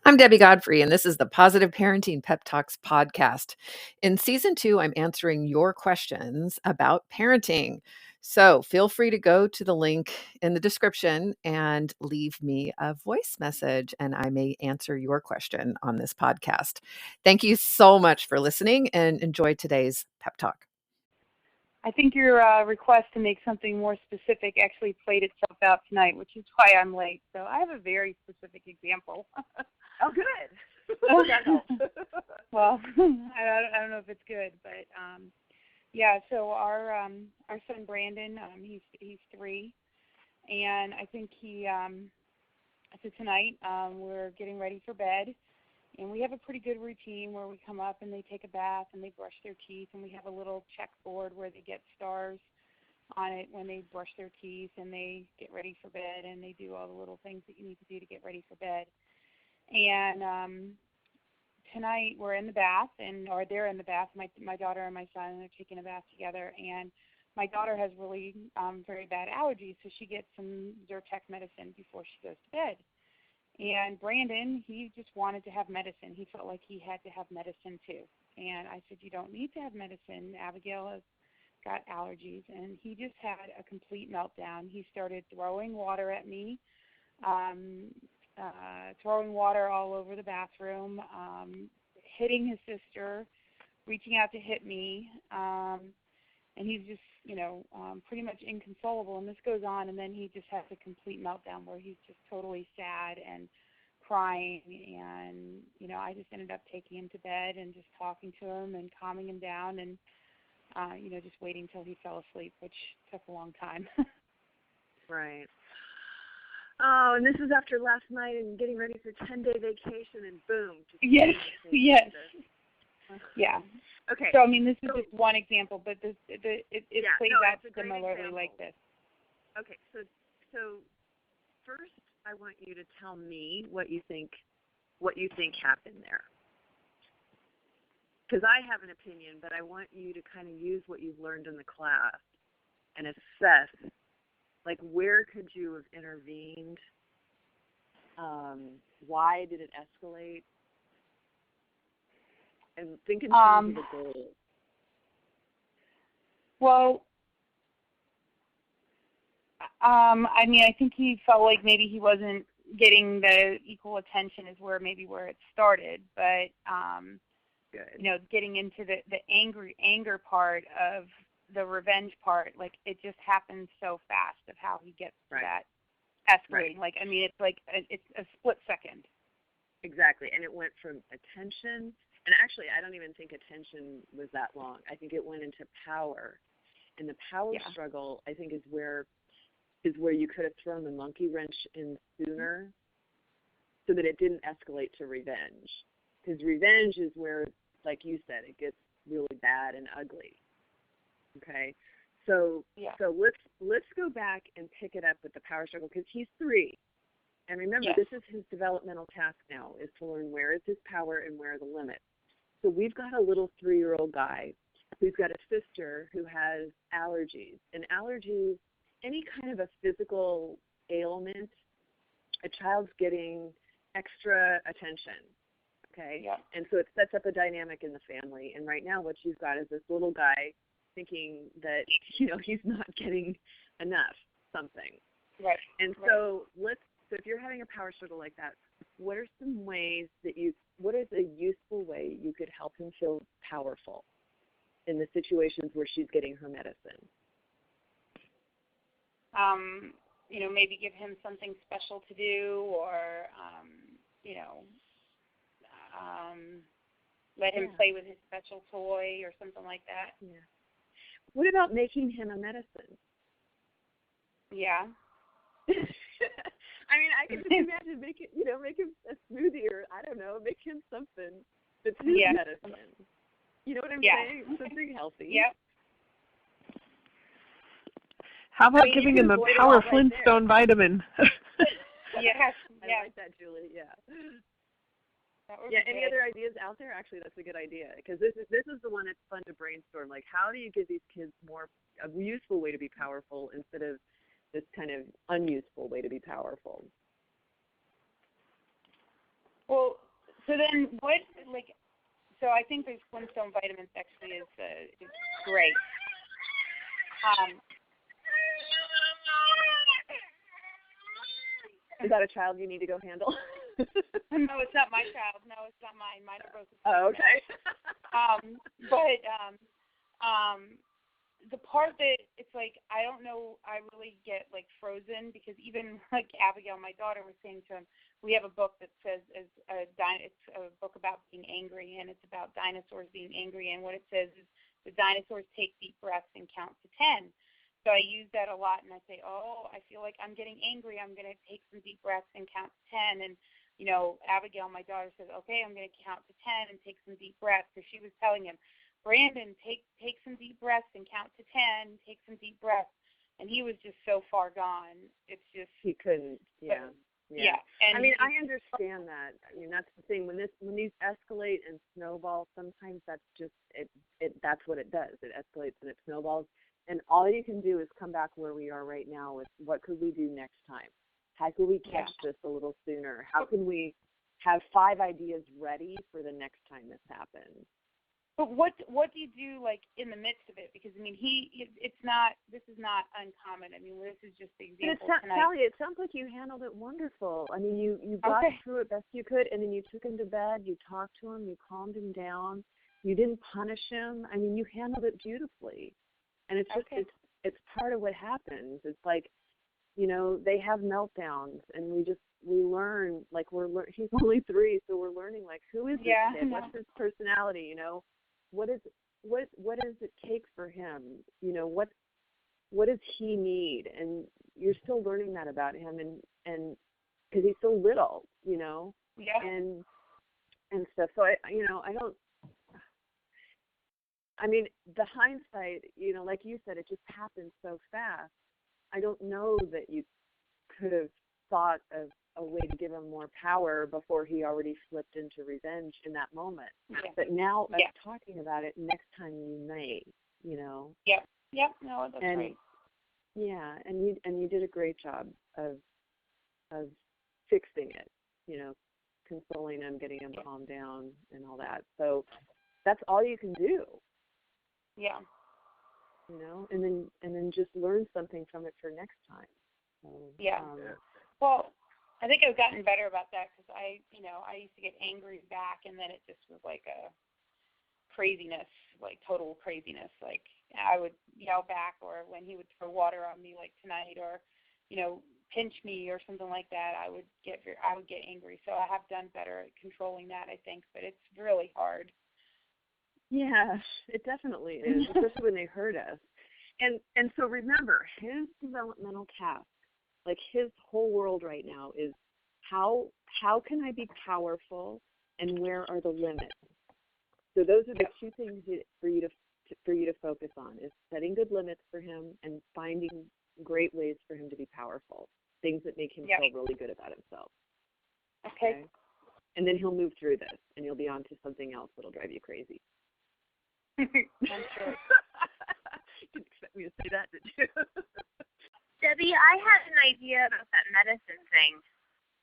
I'm Debbie Godfrey, and this is the Positive Parenting Pep Talks podcast. In season 2, I'm answering your questions about parenting. So feel free to go to the link in the description and leave me a voice message, and I may answer your question on this podcast. Thank you so much for listening, and enjoy today's pep talk. I think your request to make something more specific actually played itself out tonight, which is why I'm late. So I have a very specific example. Oh, good. That helps. Well, I don't know if it's good, but yeah. So our son Brandon, he's 3, and I think so tonight we're getting ready for bed. And we have a pretty good routine where we come up and they take a bath and they brush their teeth, and we have a little checkboard where they get stars on it when they brush their teeth and they get ready for bed, and they do all the little things that you need to do to get ready for bed. And tonight we're in the bath, or they're in the bath, my daughter and my son, and they're taking a bath together. And my daughter has really very bad allergies, so she gets some Zyrtec medicine before she goes to bed. And Brandon, he just wanted to have medicine. He felt like he had to have medicine too. And I said, you don't need to have medicine. Abigail has got allergies. And he just had a complete meltdown. He started throwing water at me, throwing water all over the bathroom, hitting his sister, reaching out to hit me. And he's just, pretty much inconsolable. And this goes on, and then he just has a complete meltdown where he's just totally sad and crying. And, I just ended up taking him to bed and just talking to him and calming him down and, just waiting till he fell asleep, which took a long time. Right. Oh, and this is after last night and getting ready for 10-day vacation, and boom. Yes. Yeah. Okay. So, this is just one example, but it plays out similarly like this. Okay. So first, I want you to tell me what you think happened there. Because I have an opinion, but I want you to kind of use what you've learned in the class and assess, where could you have intervened? Why did it escalate? And think in terms of the goal. Well, I think he felt like maybe he wasn't getting the equal attention is where it started. But, good. Getting into the anger part of the revenge part, it just happens so fast of how he gets to that escalating. Right. It's a split second. Exactly. And it went from attention. And actually, I don't even think attention was that long. I think it went into power. And the power struggle, I think, is where you could have thrown the monkey wrench in sooner so that it didn't escalate to revenge. Because revenge is where, like you said, it gets really bad and ugly. Okay? So let's go back and pick it up with the power struggle, because he's 3. And remember, this is his developmental task now, is to learn where is his power and where are the limits. So we've got a little 3-year-old guy who's got a sister who has allergies. And allergies, any kind of a physical ailment, a child's getting extra attention, okay? Yeah. And so it sets up a dynamic in the family. And right now what you've got is this little guy thinking that, he's not getting enough something. Right. And so So if you're having a power struggle like that, what are some ways what is a useful way you could help him feel powerful in the situations where she's getting her medicine? Maybe give him something special to do, or, let him play with his special toy or something like that. Yeah. What about making him a medicine? Yeah. I can just imagine make him a smoothie, or I don't know, make him something that's his medicine. You know what I'm saying? Something healthy. Yep. How about giving him a Power Flintstone vitamin? Yes. I like that, Julie. Yeah. Any other ideas out there? Actually, that's a good idea, because this is the one that's fun to brainstorm. How do you give these kids a useful way to be powerful instead of this kind of unuseful way to be powerful? Well, so then what, like, so I think those Flintstone vitamins actually is great. Is that a child you need to go handle? No, it's not my child. No, it's not mine. Mine are both. Oh, okay. But the part that it's like I don't know, I really get like frozen because even like Abigail, my daughter, was saying to him, we have a book that says it's a book about being angry, and it's about dinosaurs being angry, and what it says is the dinosaurs take deep breaths and count to 10. So I use that a lot, and I say, oh, I feel like I'm getting angry. I'm going to take some deep breaths and count to 10. And, you know, Abigail, my daughter, says, okay, I'm going to count to 10 and take some deep breaths. Because she was telling him, Brandon, take some deep breaths and count to 10, take some deep breaths. And he was just so far gone. It's just. He couldn't, yeah. Yeah. And I mean, I understand that. I mean, that's the thing. When these escalate and snowball, sometimes that's just that's what it does. It escalates and it snowballs. And all you can do is come back where we are right now with what could we do next time? How could we catch this a little sooner? How can we have 5 ideas ready for the next time this happens? But what do you do like in the midst of it? Because I mean, this is not uncommon. I mean, this is just the example tonight. Sally, it sounds like you handled it wonderful. I mean, you got through it best you could, and then you took him to bed, you talked to him, you calmed him down, you didn't punish him. I mean, you handled it beautifully. And it's just it's part of what happens. It's like, you know, they have meltdowns, and we learn, like he's only 3, so we're learning like, who is this kid? What's his personality? You know, what does it take for him? You know, what does he need? And you're still learning that about him, and because he's so little, you know, and stuff. So I mean, the hindsight, you know, like you said, it just happened so fast. I don't know that you could have thought of a way to give him more power before he already slipped into revenge in that moment. Yeah. But now, as talking about it, next time you may, you know. Yep. No, that's right. Yeah, and you did a great job of fixing it, you know, consoling him, getting him calmed down, and all that. So that's all you can do. Yeah. You know, and then just learn something from it for next time. So, well, I think I've gotten better about that because I used to get angry back, and then it just was like a craziness, like total craziness. Like I would yell back, or when he would throw water on me, like tonight, or you know, pinch me or something like that, I would get angry. So I have done better at controlling that, I think, but it's really hard. Yeah, it definitely is, especially when they hurt us. And so remember, his developmental task, like his whole world right now, is how can I be powerful, and where are the limits? So those are the 2 things for you to focus on, is setting good limits for him and finding great ways for him to be powerful, things that make him feel really good about himself. Okay. And then he'll move through this, and you'll be on to something else that'll drive you crazy. I'm sure. Didn't expect me to say that, did you? Debbie, I had an idea about that medicine thing.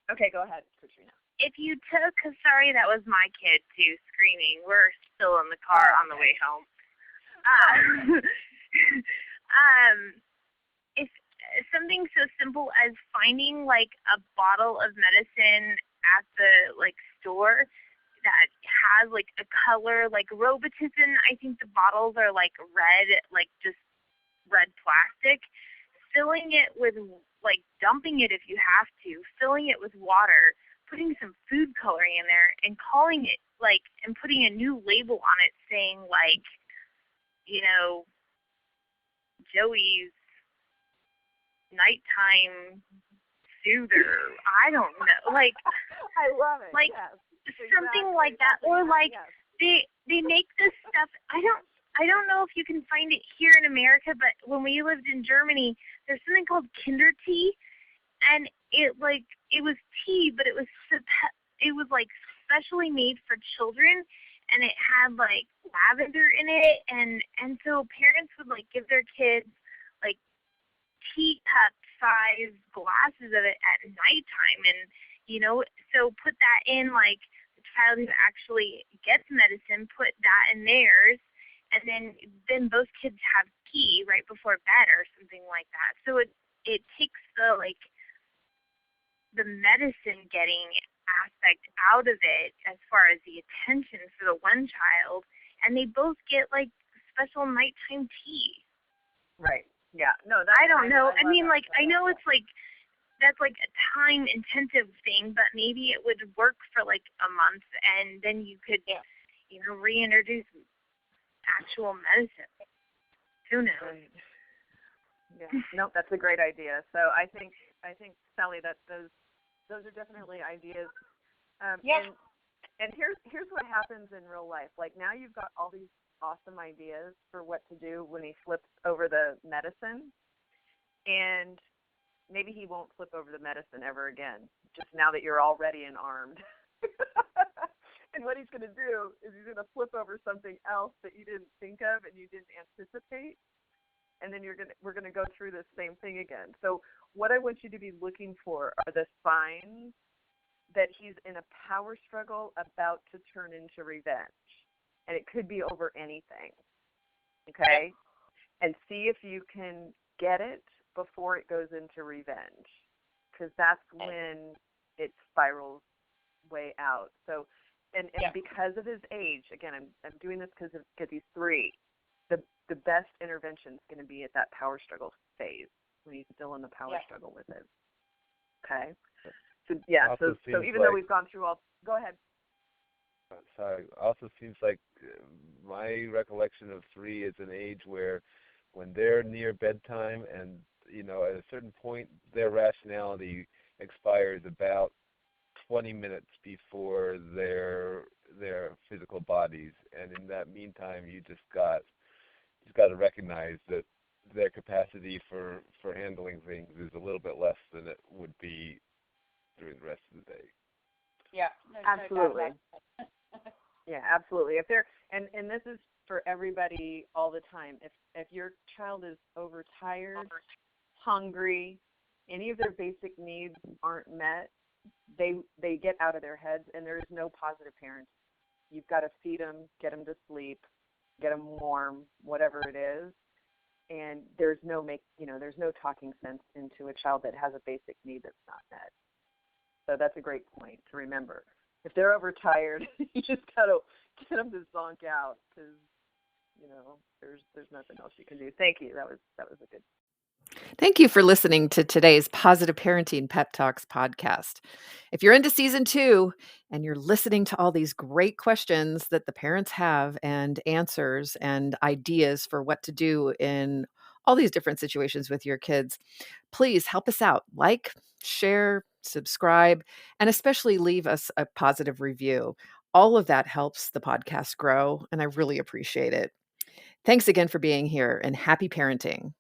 Okay, go ahead, Katrina. If you took, sorry, that was my kid too, screaming. We're still in the car on the way home. If something so simple as finding like a bottle of medicine at the like store that has like a color like Robitussin, I think the bottles are like red, like just red plastic, filling it with like dumping it if you have to, filling it with water, putting some food coloring in there and calling it like, and putting a new label on it saying like, you know, Joey's nighttime soother. I don't know. Like I love it. Like something exactly. like that. Or like yes. they make this stuff. I don't know if you can find it here in America, but when we lived in Germany, there's something called Kinder tea, and it was tea, but it was like specially made for children, and it had like lavender in it, and so parents would like give their kids like teacup size glasses of it at nighttime, and So put that in, like, the child who actually gets medicine, put that in theirs, and then both kids have tea right before bed or something like that. So it takes the medicine getting aspect out of it as far as the attention for the one child, and they both get like special nighttime tea. Right. Yeah. No, I don't know. I mean, like, I know it's like that's like a time intensive thing, but maybe it would work for like a month, and then you could, reintroduce actual medicine. Who knows? Right. Yeah. Nope, that's a great idea. So I think Sally, that those are definitely ideas. And here's what happens in real life. Like, now you've got all these awesome ideas for what to do when he flips over the medicine, and maybe he won't flip over the medicine ever again, just now that you're all ready and armed. And what he's going to do is he's going to flip over something else that you didn't think of and you didn't anticipate, and then we're going to go through this same thing again. So what I want you to be looking for are the signs that he's in a power struggle about to turn into revenge. And it could be over anything, okay? And see if you can get it before it goes into revenge, because that's when it spirals way out. So, and because of his age, again, I'm doing this because he's 3. The best intervention is going to be at that power struggle phase when he's still in the power struggle with it. Okay. So so even though we've gone through all, go ahead. Sorry. Also seems like my recollection of 3 is an age where, when they're near bedtime, and at a certain point their rationality expires about 20 minutes before their physical bodies, and in that meantime you just got to recognize that their capacity for handling things is a little bit less than it would be during the rest of the day. Yeah, absolutely. Yeah, absolutely. If they're and this is for everybody all the time. If your child is overtired, hungry, any of their basic needs aren't met, they get out of their heads, and there is no positive parenting. You've got to feed them, get them to sleep, get them warm, whatever it is. And there's no talking sense into a child that has a basic need that's not met. So that's a great point to remember. If they're overtired, you just got to get them to zonk out, because there's nothing else you can do. Thank you. That was a good. Thank you for listening to today's Positive Parenting Pep Talks podcast. If you're into season 2 and you're listening to all these great questions that the parents have, and answers and ideas for what to do in all these different situations with your kids, please help us out. Like, share, subscribe, and especially leave us a positive review. All of that helps the podcast grow, and I really appreciate it. Thanks again for being here, and happy parenting.